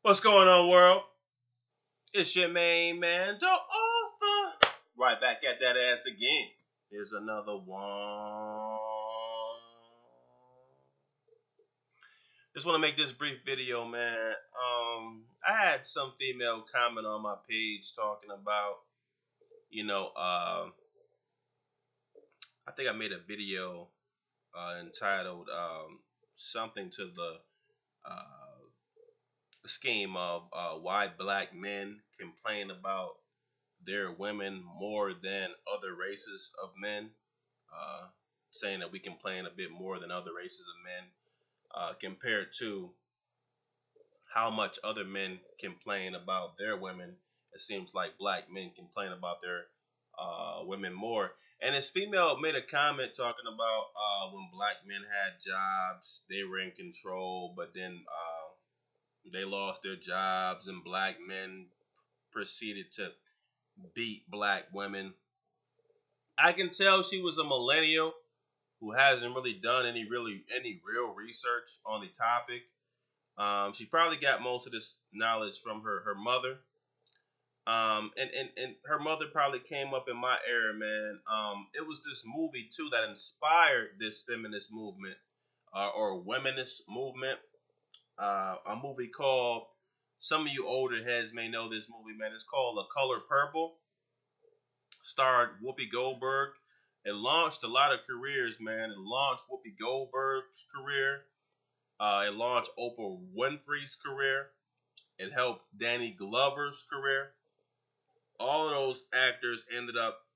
What's going on, world? It's your main man, the author. Right back at that ass again. Here's another one. Just want to make this brief video, man. I had some female comment on my page talking about, I think I made a video entitled something to the scheme of why black men complain about their women more than other races of men, saying that we complain a bit more than other races of men compared to how much other men complain about their women. It seems like black men complain about their women more. And this female made a comment talking about when black men had jobs, they were in control, but then they lost their jobs and black men proceeded to beat black women. I can tell she was a millennial who hasn't really done any real research on the topic. She probably got most of this knowledge from her mother. And her mother probably came up in my era, man. It was this movie too that inspired this feminist movement or womanist movement. A movie called, some of you older heads may know this movie, man. It's called The Color Purple. Starred Whoopi Goldberg. It launched a lot of careers, man. It launched Whoopi Goldberg's career. It launched Oprah Winfrey's career. It helped Danny Glover's career. All of those actors ended up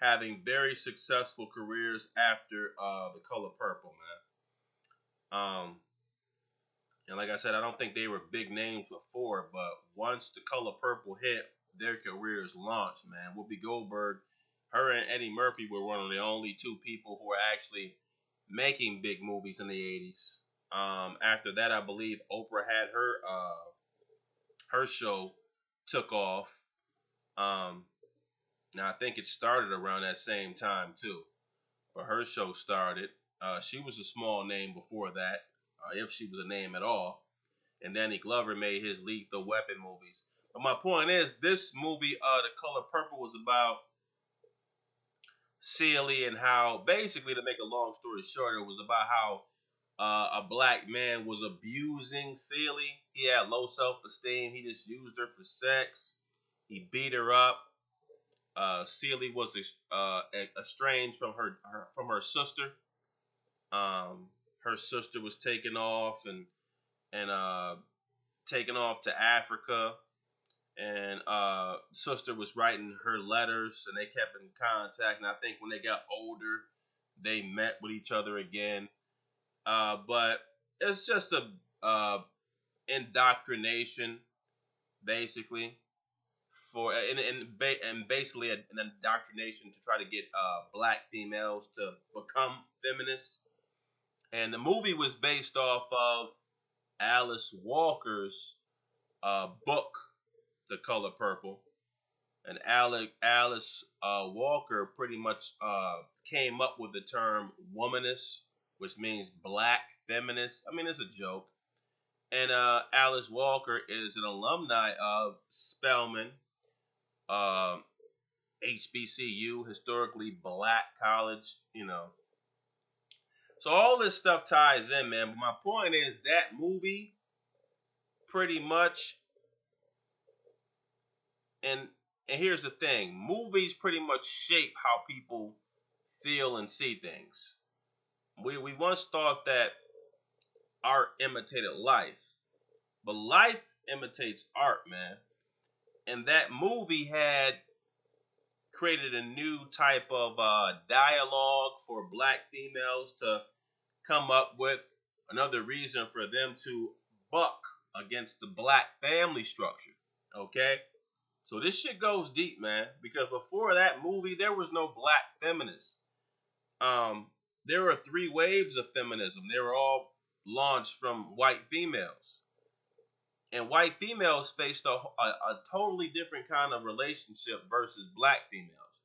having very successful careers after The Color Purple, man. And like I said, I don't think they were big names before, but once The Color Purple hit, their careers launched, man. Whoopi Goldberg, her and Eddie Murphy were one of the only two people who were actually making big movies in the 80s. After that, I believe Oprah had her show took off. Now, I think it started around that same time, too. But her show started. She was a small name before that, if she was a name at all. And Danny Glover made his Lethal Weapon movies. But my point is, this movie, The Color Purple, was about Celie and how, basically, to make a long story short, it was about how a black man was abusing Celie. He had low self-esteem. He just used her for sex. He beat her up. Celie was estranged from her sister. Her sister was taken off and taken off to Africa, and sister was writing her letters, and they kept in contact. And I think when they got older, they met with each other again. But it's just a indoctrination, basically, for and basically an indoctrination to try to get black females to become feminists. And the movie was based off of Alice Walker's book, The Color Purple. And Alice Walker pretty much came up with the term womanist, which means black feminist. I mean, it's a joke. And Alice Walker is an alumni of Spelman, HBCU, historically black college, So all this stuff ties in, man. But my point is that movie pretty much, and here's the thing, movies pretty much shape how people feel and see things. We once thought that art imitated life, but life imitates art, man. And that movie had created a new type of dialogue for black females to come up with, another reason for them to buck against the black family structure. Okay? So this shit goes deep, man, because before that movie, there was no black feminists. There were 3 waves of feminism. They were all launched from white females. And white females faced a totally different kind of relationship versus black females.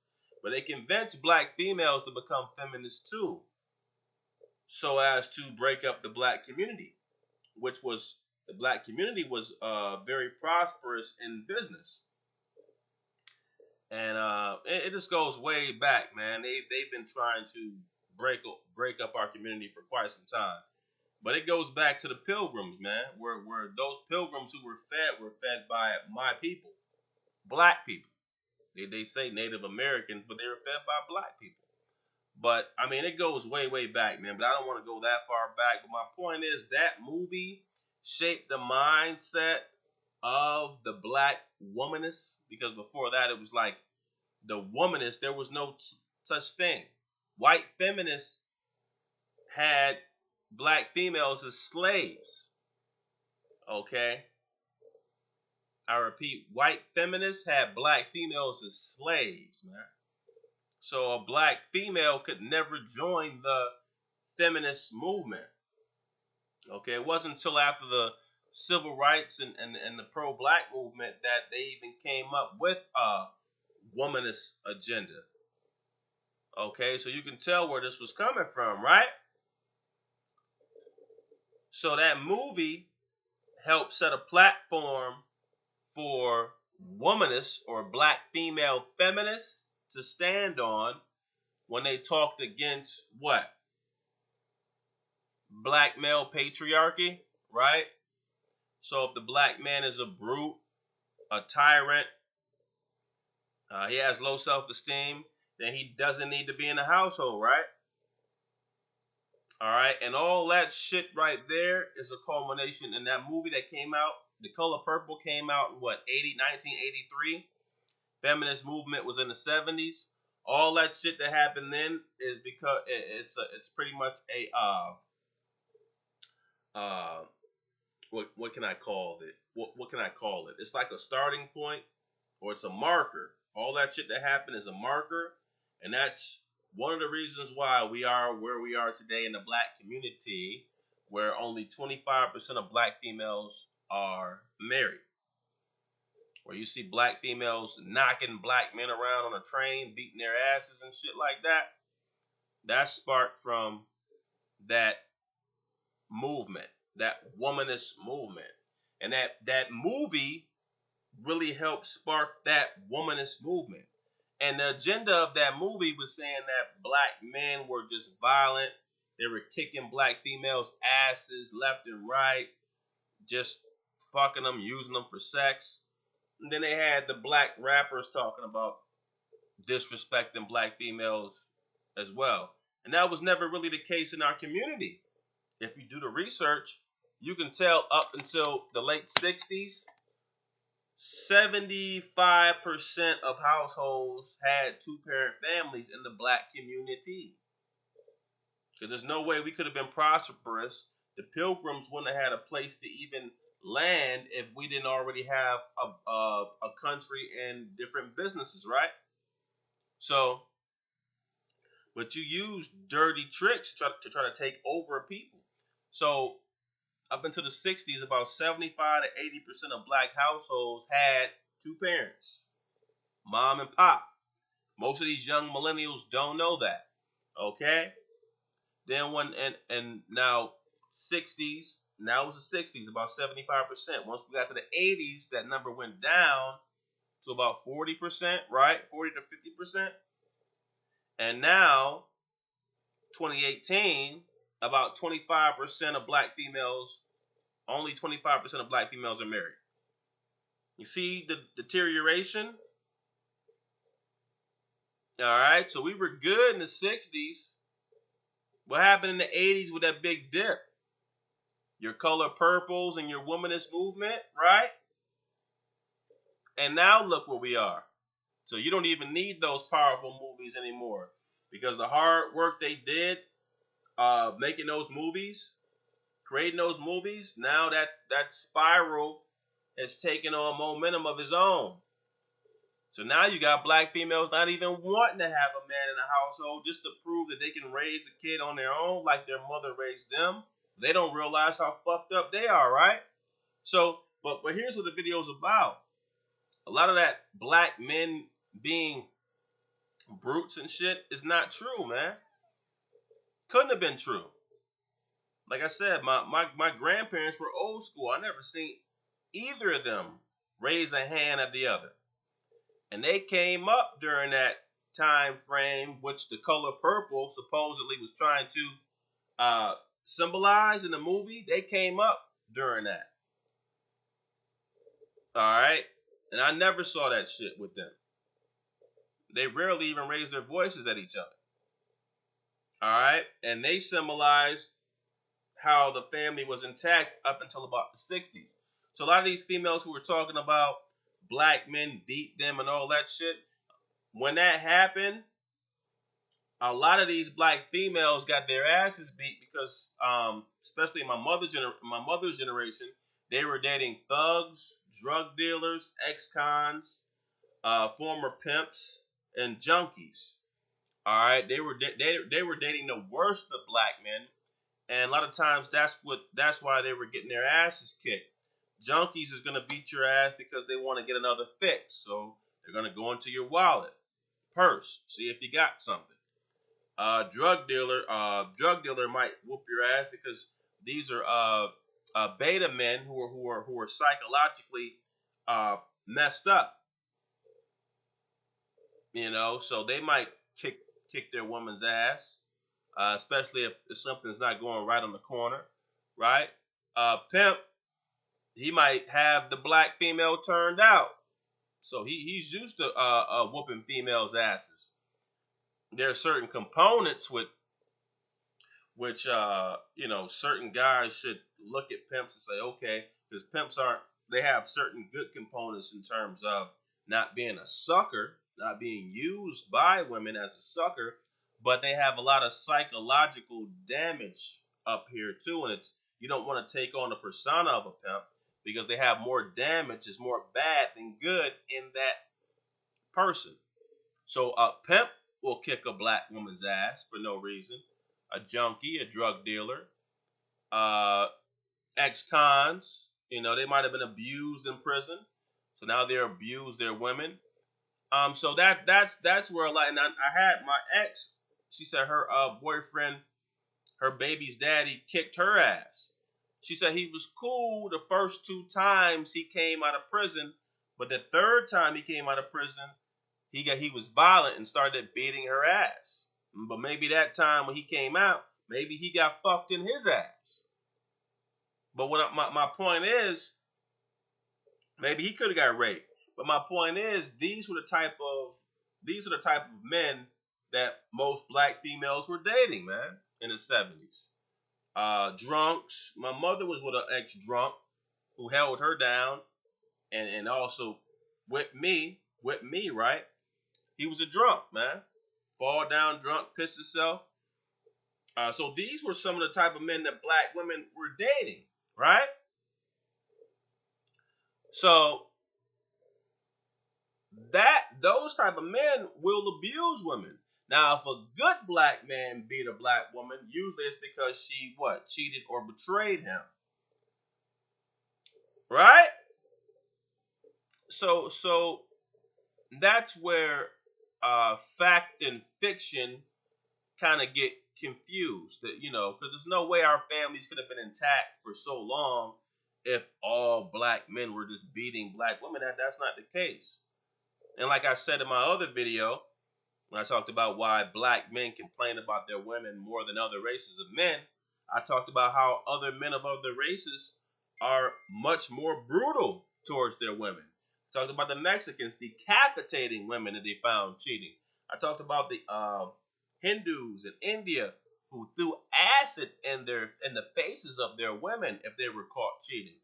But they convinced black females to become feminists too, so as to break up the black community, which was the black community was very prosperous in business. And it just goes way back, man. They've been trying to break up our community for quite some time. But it goes back to the pilgrims, man, where those pilgrims who were fed by my people, black people. They say Native Americans, but they were fed by black people. But I mean, it goes way, way back, man. But I don't want to go that far back. But my point is that movie shaped the mindset of the black womanist, because before that it was like the womanist. There was no such thing. White feminists had black females as slaves. Okay? I repeat, white feminists had black females as slaves, man. So a black female could never join the feminist movement. Okay, it wasn't until after the civil rights and the pro-black movement that they even came up with a womanist agenda. Okay, so you can tell where this was coming from, right? So that movie helped set a platform for womanists or black female feminists to stand on when they talked against what? Black male patriarchy, right? So if the black man is a brute, a tyrant, he has low self-esteem, then he doesn't need to be in the household, right? All right, and all that shit right there is a culmination in that movie that came out. The Color Purple came out in what, 1983? Feminist movement was in the 70s. All that shit that happened then is because it's pretty much a what can I call it? What can I call it? It's like a starting point, or it's a marker. All that shit that happened is a marker, and that's one of the reasons why we are where we are today in the black community, where only 25% of black females are married. Where you see black females knocking black men around on a train, beating their asses and shit like that. That sparked from that movement, that womanist movement. And that movie really helped spark that womanist movement. And the agenda of that movie was saying that black men were just violent. They were kicking black females' asses left and right, just fucking them, using them for sex. And then they had the black rappers talking about disrespecting black females as well. And that was never really the case in our community. If you do the research, you can tell up until the late 60s, 75% of households had two-parent families in the black community. Because there's no way we could have been prosperous. The Pilgrims wouldn't have had a place to even land if we didn't already have a country and different businesses, right? So, but you use dirty tricks to try to take over people. So, up until the 60s, about 75 to 80% of black households had two parents, mom and pop. Most of these young millennials don't know that. Okay? Then and now 60s, now it was the 60s, about 75%. Once we got to the 80s, that number went down to about 40%, right? 40 to 50%. And now, 2018, about 25% of black females, only 25% of black females are married. You see the deterioration? All right, so we were good in the 60s. What happened in the 80s with that big dip? Your Color Purples and your womanist movement, right? And now look where we are. So you don't even need those powerful movies anymore, because the hard work they did making those movies, creating those movies, now that spiral has taken on momentum of its own. So now you got black females not even wanting to have a man in the household just to prove that they can raise a kid on their own like their mother raised them. They don't realize how fucked up they are, right? So, but here's what the video is about. A lot of that black men being brutes and shit is not true, man. Couldn't have been true. Like I said, my grandparents were old school. I never seen either of them raise a hand at the other. And they came up during that time frame, which the color purple supposedly was trying to uh, symbolize in the movie. They came up during that. All right. And I never saw that shit with them. They rarely even raised their voices at each other. All right. And they symbolize how the family was intact up until about the 60s. So a lot of these females who were talking about black men beat them and all that shit, when that happened, a lot of these black females got their asses beat because, especially in my mother's generation, they were dating thugs, drug dealers, ex-cons, former pimps, and junkies. All right, they were dating the worst of black men, and a lot of times that's why they were getting their asses kicked. Junkies is gonna beat your ass because they want to get another fix, so they're gonna go into your wallet, purse, see if you got something. Drug dealer might whoop your ass because these are beta men who are psychologically messed up, so they might kick their woman's ass, especially if something's not going right on the corner, right? Pimp, he might have the black female turned out, so he's used to whooping females' asses. There are certain components which certain guys should look at pimps and say, okay, because pimps they have certain good components in terms of not being a sucker, not being used by women as a sucker, but they have a lot of psychological damage up here too, and you don't want to take on the persona of a pimp because they have more damage, is more bad than good in that person. So a pimp will kick a black woman's ass for no reason. A junkie, a drug dealer, ex-cons, they might have been abused in prison, so now they're abused their women. So that's where a lot. And I had my ex. She said her boyfriend, her baby's daddy, kicked her ass. She said he was cool the first 2 times he came out of prison, but the third time he came out of prison, he was violent and started beating her ass. But maybe that time when he came out, maybe he got fucked in his ass. But my point is, maybe he could have got raped. But my point is, these are the type of men that most black females were dating, man, in the 70s. Drunks. My mother was with an ex-drunk who held her down and also whipped me, right? He was a drunk, man. Fall down drunk, piss himself. So these were some of the type of men that black women were dating, right? So those type of men will abuse women. Now, if a good black man beat a black woman, usually it's because she cheated or betrayed him, right? So that's where fact and fiction kind of get confused, because there's no way our families could have been intact for so long if all black men were just beating black women. That's not the case. And like I said in my other video, when I talked about why black men complain about their women more than other races of men, I talked about how other men of other races are much more brutal towards their women. I talked about the Mexicans decapitating women that they found cheating. I talked about the Hindus in India who threw acid in the faces of their women if they were caught cheating.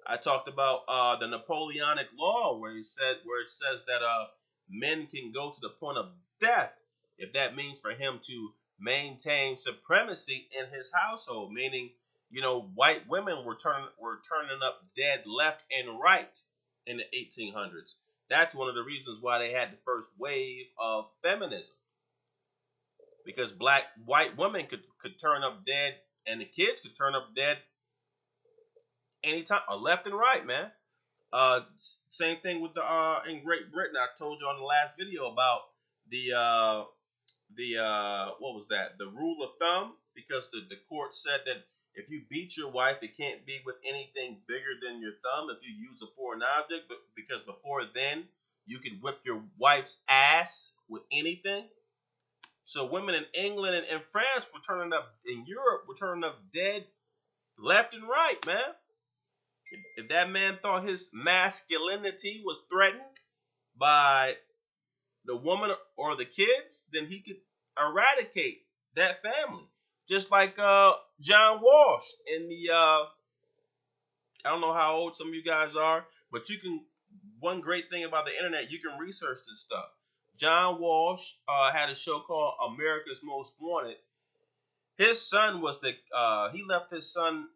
I talked about the Napoleonic Law where it says that men can go to the point of death if that means for him to maintain supremacy in his household, meaning white women were turning up dead left and right in the 1800s. That's one of the reasons why they had the first wave of feminism, because white women could turn up dead and the kids could turn up dead anytime, left and right, man. Same thing with in Great Britain. I told you on the last video about the what was that? The rule of thumb, because the court said that If you beat your wife, it can't be with anything bigger than your thumb if you use a foreign object, but because before then you could whip your wife's ass with anything. So women in England and France were turning up, in Europe were turning up dead left and right, man. If that man thought his masculinity was threatened by the woman or the kids, then he could eradicate that family. Just like John Walsh in the I don't know how old some of you guys are, but you can. One great thing about the internet, you can research this stuff. John Walsh had a show called America's Most Wanted. His son was he left his son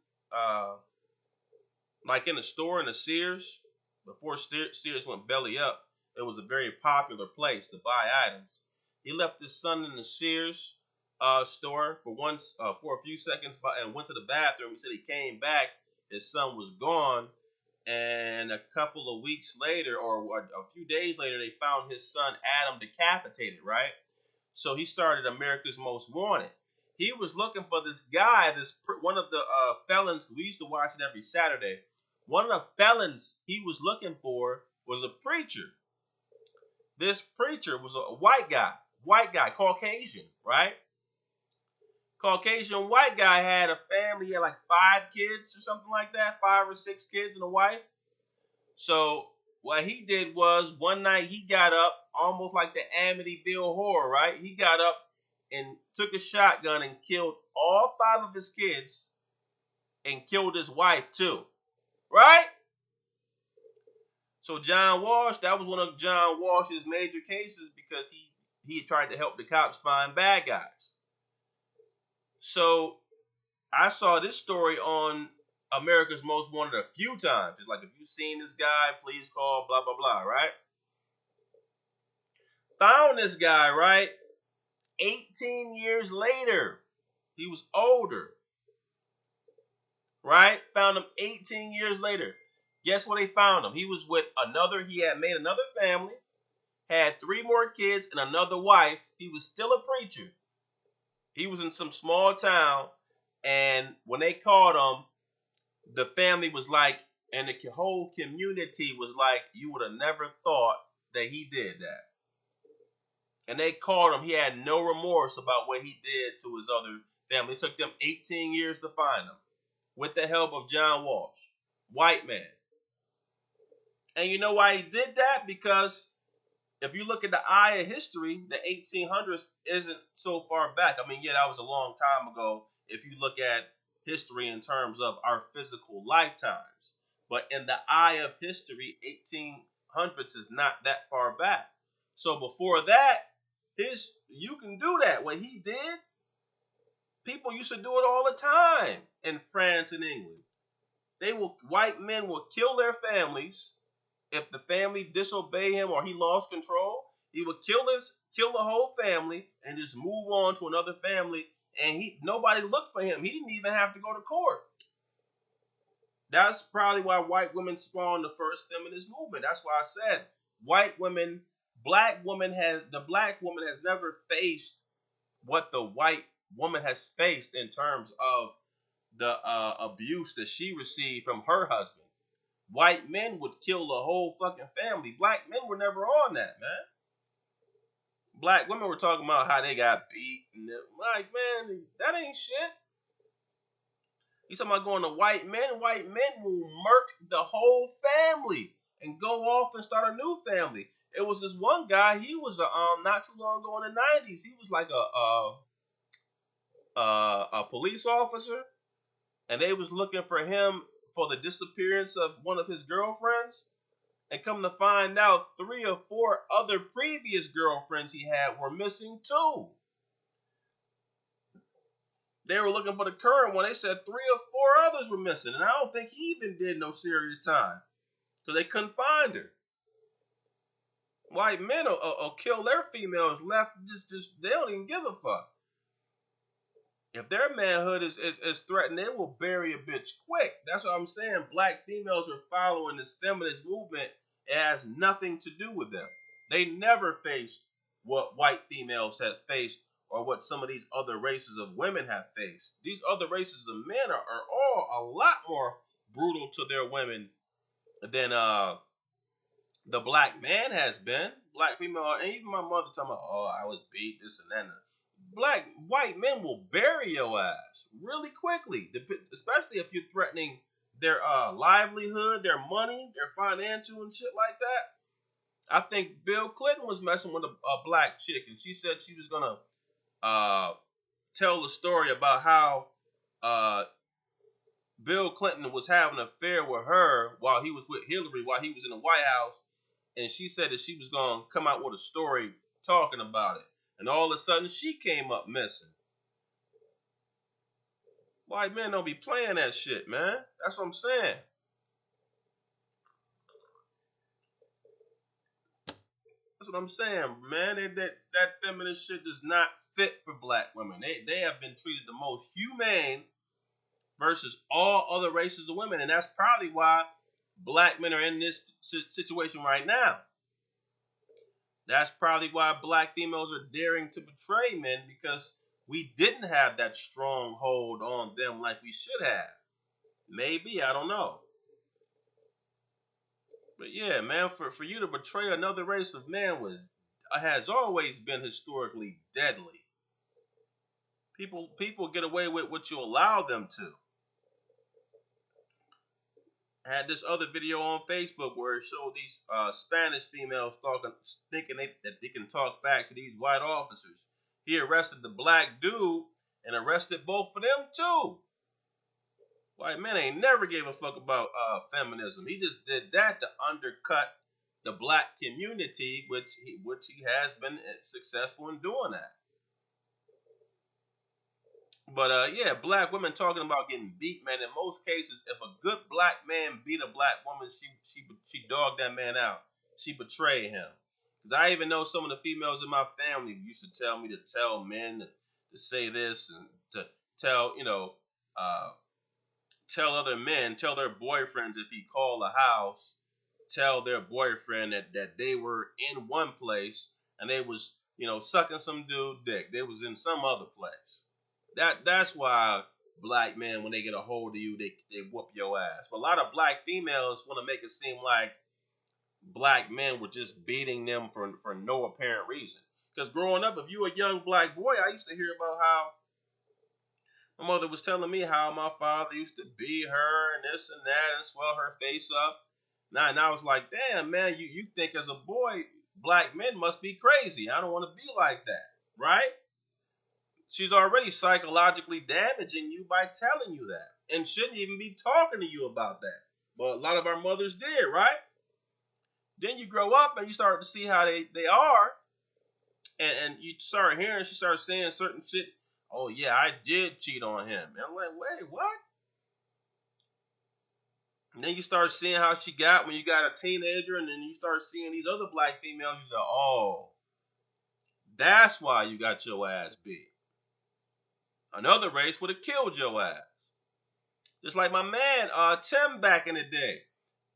like in a store in a Sears before Sears went belly up. It was a very popular place to buy items. He left his son in the Sears store for a few seconds and went to the bathroom. He said he came back, his son was gone, and a couple of weeks later, or a few days later, they found his son Adam decapitated. Right, so he started America's Most Wanted. He was looking for this guy, one of the felons. We used to watch it every Saturday. One of the felons he was looking for was a preacher. This preacher was a white guy, Caucasian, right? Caucasian white guy had a family. He had like 5 kids or something like that, 5 or 6 kids and a wife. So what he did was one night he got up, almost like the Amityville Horror, right? He got up and took a shotgun and killed all 5 of his kids and killed his wife too, right? So John Walsh, that was one of John Walsh's major cases because he tried to help the cops find bad guys. So I saw this story on America's Most Wanted a few times. It's like, if you've seen this guy, please call, blah, blah, blah, right? Found this guy, right? 18 years later. He was older. Right? Found him 18 years later. Guess where they found him? He had made another family, had 3 more kids and another wife. He was still a preacher. He was in some small town, and when they caught him, the family was like, and the whole community was like, you would have never thought that he did that. And they caught him. He had no remorse about what he did to his other family. It took them 18 years to find him with the help of John Walsh, white man. And you know why he did that? Because if you look at the eye of history, the 1800s isn't so far back. I mean, yeah, that was a long time ago if you look at history in terms of our physical lifetimes. But in the eye of history, 1800s is not that far back. So before that, you can do that. What he did, people used to do it all the time in France and England. White men will kill their families. If the family disobey him or he lost control, he would kill the whole family and just move on to another family. And nobody looked for him. He didn't even have to go to court. That's probably why white women spawned the first feminist movement. That's why I said the black woman has never faced what the white woman has faced in terms of the abuse that she received from her husband. White men would kill the whole fucking family. Black men were never on that, man. Black women were talking about how they got beat. And like, man, that ain't shit. You talking about going to white men? White men will murk the whole family and go off and start a new family. It was this one guy. He was not too long ago in the 90s. He was like a police officer, and they was looking for him for the disappearance of one of his girlfriends. And come to find out, 3 or 4 other previous girlfriends he had were missing too. They were looking for the current one. They said 3 or 4 others were missing. And I don't think he even did no serious time because they couldn't find her. White men will kill their females left. Just they don't even give a fuck. If their manhood is threatened, they will bury a bitch quick. That's what I'm saying. Black females are following this feminist movement. It has nothing to do with them. They never faced what white females have faced or what some of these other races of women have faced. These other races of men are all a lot more brutal to their women than the black man has been. Black female, and even my mother talking about, oh, I was beat, this and that. White men will bury your ass really quickly, especially if you're threatening their livelihood, their money, their financial and shit like that. I think Bill Clinton was messing with a black chick, and she said she was gonna tell the story about how Bill Clinton was having an affair with her while he was with Hillary, while he was in the White House, and she said that she was gonna come out with a story talking about it, and all of a sudden she came up missing. White men don't be playing that shit, man. That's what I'm saying. That's what I'm saying, man. That feminist shit does not fit for black women. They have been treated the most humane versus all other races of women, and that's probably why black men are in this situation right now. That's probably why black females are daring to betray men, because we didn't have that strong hold on them like we should have. Maybe, I don't know. But yeah, man, for you to betray another race of man has always been historically deadly. People get away with what you allow them to. I had this other video on Facebook where it showed these Spanish females thinking that they can talk back to these white officers. He arrested the black dude and arrested both of them too. White men ain't never gave a fuck about feminism. He just did that to undercut the black community, which he has been successful in doing that. But yeah, black women talking about getting beat, man. In most cases, if a good black man beat a black woman, she dogged that man out. She betrayed him. Because I even know some of the females in my family used to tell me to tell men to say this and to tell, tell other men, tell their boyfriends if he called the house, tell their boyfriend that they were in one place and they was, sucking some dude dick. They was in some other place. That's why black men, when they get a hold of you, they whoop your ass. But a lot of black females want to make it seem like black men were just beating them for no apparent reason. Because growing up, if you were a young black boy, I used to hear about how my mother was telling me how my father used to beat her and this and that and swell her face up. And I was like, damn, man, you think as a boy, black men must be crazy. I don't want to be like that, right? She's already psychologically damaging you by telling you that, and shouldn't even be talking to you about that. But a lot of our mothers did, right? Then you grow up and you start to see how they are, and you start hearing, she starts saying certain shit. Oh yeah, I did cheat on him. And I'm like, wait, what? And then you start seeing how she got when you got a teenager, and then you start seeing these other black females. You say, oh, that's why you got your ass beat. Another race would have killed your ass. Just like my man, Tim, back in the day.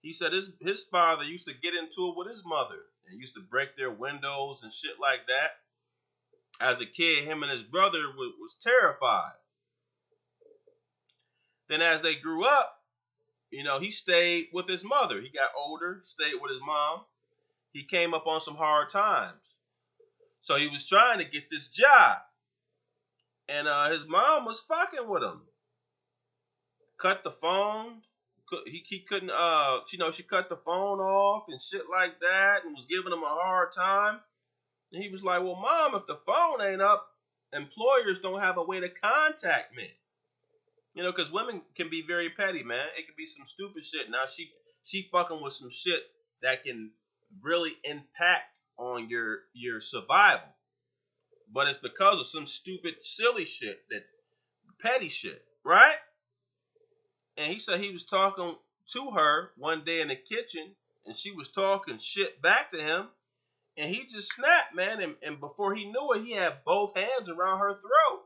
He said his father used to get into it with his mother and used to break their windows and shit like that. As a kid, him and his brother was terrified. Then as they grew up, he stayed with his mother. He got older, stayed with his mom. He came up on some hard times. So he was trying to get this job. And his mom was fucking with him. Cut the phone. He couldn't, she cut the phone off and shit like that and was giving him a hard time. And he was like, well, Mom, if the phone ain't up, employers don't have a way to contact me. Because women can be very petty, man. It could be some stupid shit. Now she fucking with some shit that can really impact on your survival. But it's because of some stupid, silly shit, that petty shit, right? And he said he was talking to her one day in the kitchen, and she was talking shit back to him, and he just snapped, man. And before he knew it, he had both hands around her throat.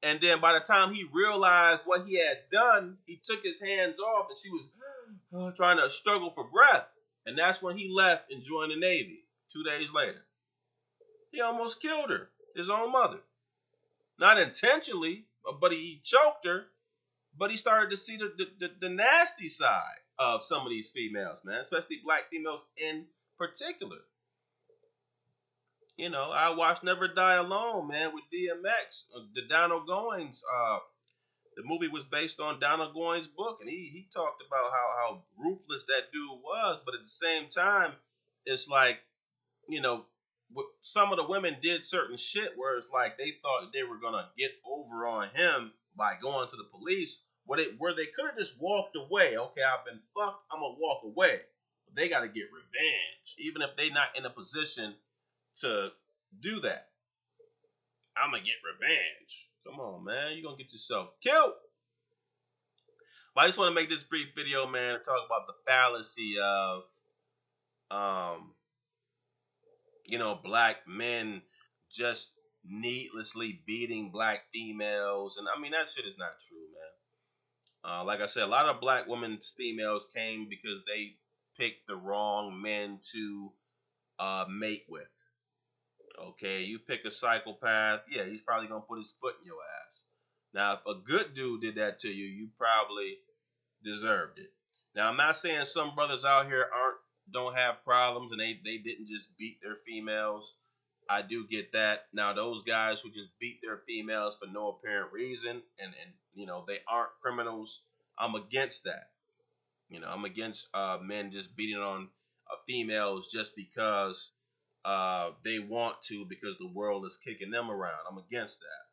And then by the time he realized what he had done, he took his hands off, and she was trying to struggle for breath. And that's when he left and joined the Navy 2 days later. He almost killed her, his own mother. Not intentionally, but he choked her. But he started to see the nasty side of some of these females, man, especially black females in particular. You know, I watched Never Die Alone, man, with DMX, the Donald Goines. The movie was based on Donald Goines' book, and he talked about how ruthless that dude was. But at the same time, it's like, you know, some of the women did certain shit where it's like they thought they were gonna get over on him by going to the police, where they could have just walked away. Okay, I've been fucked. I'm gonna walk away. But they got to get revenge, even if they're not in a position to do that. I'm gonna get revenge. Come on, man, you're gonna get yourself killed. But I just want to make this brief video, man, to talk about the fallacy of um black men just needlessly beating black females. And I mean, that shit is not true, man. Like I said, a lot of black women's females came because they picked the wrong men to mate with. Okay, you pick a psychopath, yeah, he's probably gonna put his foot in your ass. Now, if a good dude did that to you, you probably deserved it. Now, I'm not saying some brothers out here don't have problems and they didn't just beat their females. I do get that. Now, those guys who just beat their females for no apparent reason and they aren't criminals, I'm against that. I'm against men just beating on females just because they want to, because the world is kicking them around. I'm against that.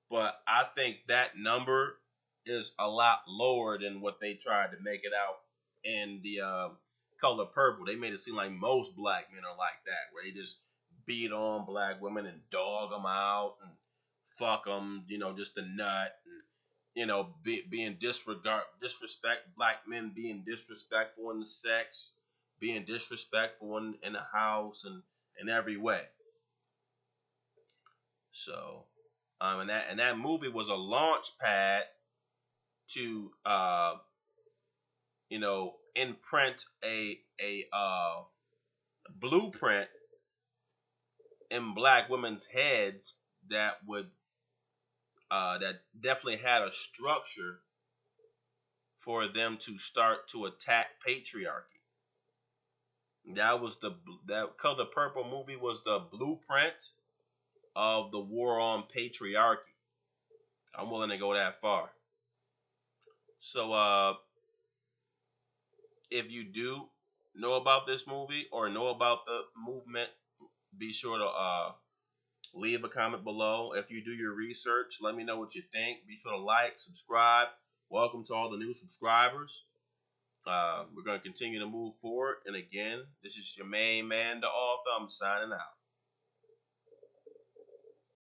But I think that number is a lot lower than what they tried to make it out in the Color Purple. They made it seem like most black men are like that, where they just beat on black women and dog them out and fuck them, just a nut, and being disrespect black men, being disrespectful in the sex, being disrespectful in the house and in every way. So, and that movie was a launch pad to imprint a blueprint in black women's heads that would that definitely had a structure for them to start to attack patriarchy. That Color Purple movie was the blueprint of the war on patriarchy. I'm willing to go that far. So if you do know about this movie or know about the movement, be sure to leave a comment below. If you do your research, let me know what you think. Be sure to like, subscribe. Welcome to all the new subscribers. We're going to continue to move forward. And again, this is your main man, the author. I'm signing out.